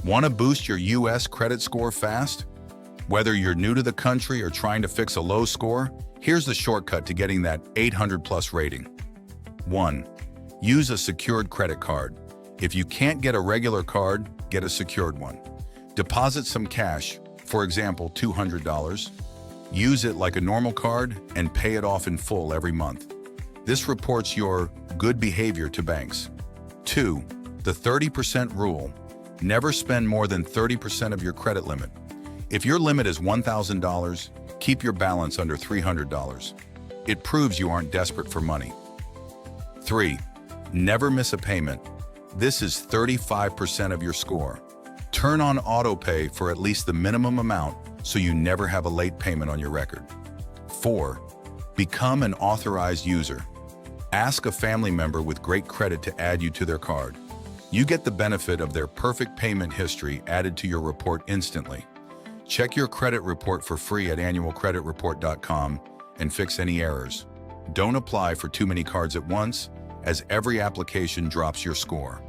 Want to boost your US credit score fast? Whether you're new to the country or trying to fix a low score, here's the shortcut to getting that 800+ rating. 1. Use a secured credit card. If you can't get a regular card, get a secured one. Deposit some cash, for example, $200. Use it like a normal card and pay it off in full every month. This reports your good behavior to banks. 2. The 30% rule. Never spend more than 30% of your credit limit. If your limit is $1,000, keep your balance under $300. It proves you aren't desperate for money. 3. Never miss a payment. This is 35% of your score. Turn on autopay for at least the minimum amount so you never have a late payment on your record. 4. Become an authorized user. Ask a family member with great credit to add you to their card. You get the benefit of their perfect payment history added to your report instantly. Check your credit report for free at annualcreditreport.com and fix any errors. Don't apply for too many cards at once, as every application drops your score.